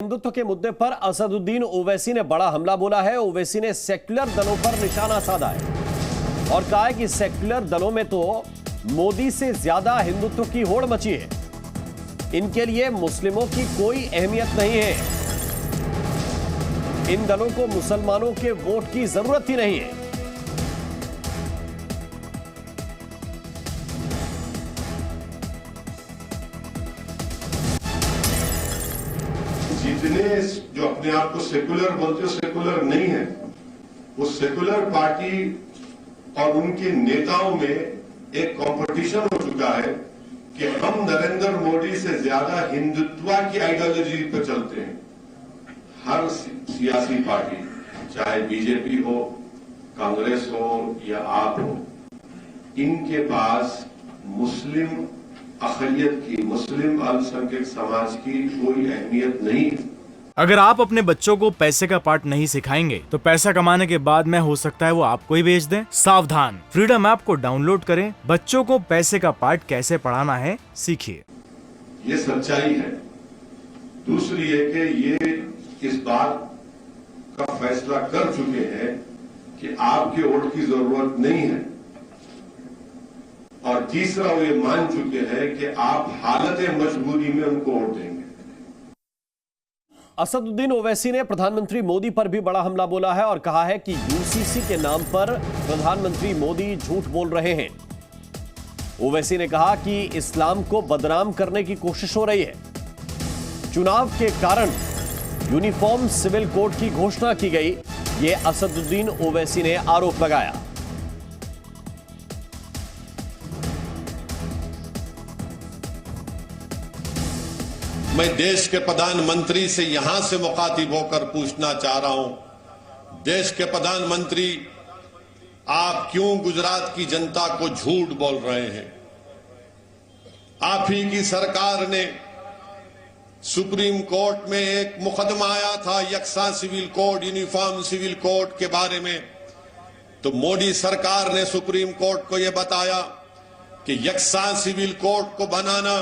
हिंदुत्व के मुद्दे पर असदुद्दीन ओवैसी ने बड़ा हमला बोला है। ओवैसी ने सेक्युलर दलों पर निशाना साधा है और कहा है कि सेक्युलर दलों में तो मोदी से ज्यादा हिंदुत्व की होड़ मची है। इनके लिए मुस्लिमों की कोई अहमियत नहीं है। इन दलों को मुसलमानों के वोट की जरूरत ही नहीं है। जितने जो अपने आप को सेकुलर बोलते हो सेकुलर नहीं है, वो सेकुलर पार्टी और उनके नेताओं में एक कंपटीशन हो चुका है कि हम नरेंद्र मोदी से ज्यादा हिंदुत्व की आइडियोलॉजी पर चलते हैं। हर सियासी पार्टी, चाहे बीजेपी हो, कांग्रेस हो या आप हो, इनके पास मुस्लिम अक़लियत की, मुस्लिम अल्पसंख्यक समाज की कोई अहमियत नहीं है। अगर आप अपने बच्चों को पैसे का पाठ नहीं सिखाएंगे तो पैसा कमाने के बाद में हो सकता है वो आपको ही बेच दें। सावधान, फ्रीडम ऐप को डाउनलोड करें। बच्चों को पैसे का पाठ कैसे पढ़ाना है सीखिए। ये सच्चाई है। दूसरी है कि ये इस बात का फैसला कर चुके हैं कि आपके वोट की जरूरत नहीं है, और तीसरा वो ये मान चुके हैं कि आप हालत मजबूरी में उनको वोट देंगे। असदुद्दीन ओवैसी ने प्रधानमंत्री मोदी पर भी बड़ा हमला बोला है और कहा है कि यूसीसी के नाम पर प्रधानमंत्री मोदी झूठ बोल रहे हैं। ओवैसी ने कहा कि इस्लाम को बदनाम करने की कोशिश हो रही है। चुनाव के कारण यूनिफॉर्म सिविल कोड की घोषणा की गई, यह असदुद्दीन ओवैसी ने आरोप लगाया। मैं देश के प्रधानमंत्री से यहां से मुखातिब होकर पूछना चाह रहा हूं, देश के प्रधानमंत्री, आप क्यों गुजरात की जनता को झूठ बोल रहे हैं? आप ही की सरकार ने सुप्रीम कोर्ट में एक मुकदमा आया था यकसा civil code, uniform civil code के बारे में, तो मोदी सरकार ने सुप्रीम कोर्ट को यह बताया कि यकसा सिविल कोड को बनाना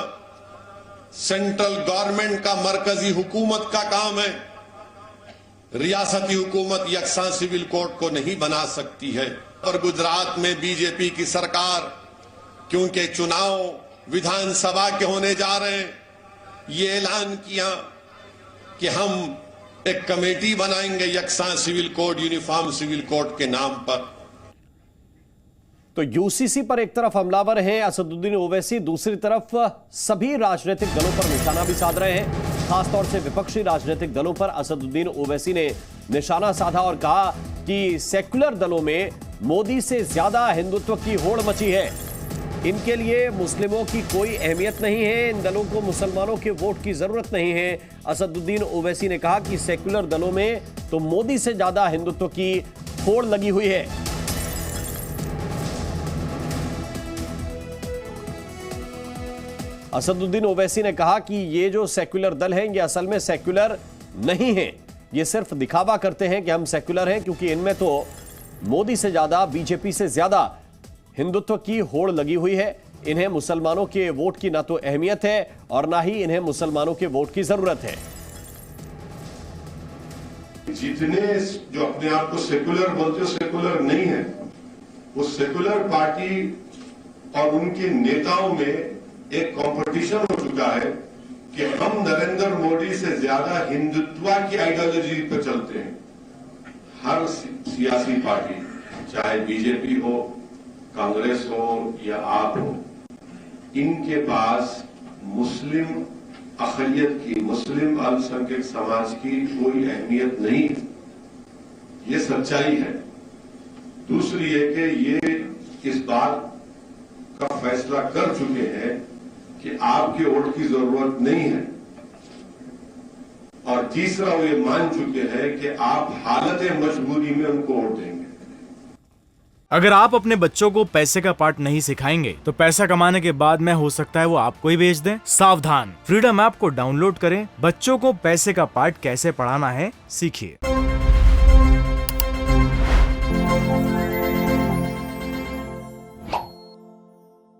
सेंट्रल गवर्नमेंट का, मरकजी हुकूमत का काम है। रियासती हुकूमत यकसा सिविल कोड को नहीं बना सकती है। और गुजरात में बीजेपी की सरकार, क्योंकि चुनाव विधानसभा के होने जा रहे हैं, ये ऐलान किया कि हम एक कमेटी बनाएंगे यकसा civil code, uniform civil code के नाम पर। तो यूसीसी पर एक तरफ हमलावर हैं असदुद्दीन ओवैसी, दूसरी तरफ सभी राजनीतिक दलों पर निशाना भी साध रहे हैं। खासतौर से विपक्षी राजनीतिक दलों पर असदुद्दीन ओवैसी ने निशाना साधा और कहा कि सेक्युलर दलों में मोदी से ज्यादा हिंदुत्व की होड़ मची है। इनके लिए मुस्लिमों की कोई अहमियत नहीं है। इन दलों को मुसलमानों के वोट की जरूरत नहीं है। असदुद्दीन ओवैसी ने कहा कि सेक्युलर दलों में तो मोदी से ज्यादा हिंदुत्व की होड़ लगी हुई है। असदुद्दीन ओवैसी ने कहा कि ये जो सेक्युलर दल हैं, ये असल में सेक्युलर नहीं हैं। ये सिर्फ दिखावा करते हैं कि हम सेक्युलर हैं, क्योंकि इनमें तो मोदी से ज्यादा, बीजेपी से ज्यादा हिंदुत्व की होड़ लगी हुई है। इन्हें मुसलमानों के वोट की ना तो अहमियत है और ना ही इन्हें मुसलमानों के वोट की जरूरत है। जितने जो अपने आप को सेकुलर बोलते हो सेकुलर नहीं है, वो सेकुलर पार्टी और उनके नेताओं में एक कंपटीशन हो चुका है कि हम नरेंद्र मोदी से ज्यादा हिंदुत्व की आइडियोलॉजी पर चलते हैं। हर सियासी पार्टी, चाहे बीजेपी हो, कांग्रेस हो या आप हो, इनके पास मुस्लिम अक़लियत की, मुस्लिम अल्पसंख्यक समाज की कोई अहमियत नहीं है। ये सच्चाई है। दूसरी है कि ये इस बात का फैसला कर चुके हैं कि आपके वोट की जरूरत नहीं है, और तीसरा वो ये मान चुके हैं कि आप हालत मजबूरी में उनको वोट देंगे। अगर आप अपने बच्चों को पैसे का पाठ नहीं सिखाएंगे तो पैसा कमाने के बाद में हो सकता है वो आपको ही बेच दें। सावधान, फ्रीडम ऐप को डाउनलोड करें। बच्चों को पैसे का पाठ कैसे पढ़ाना है सीखिए।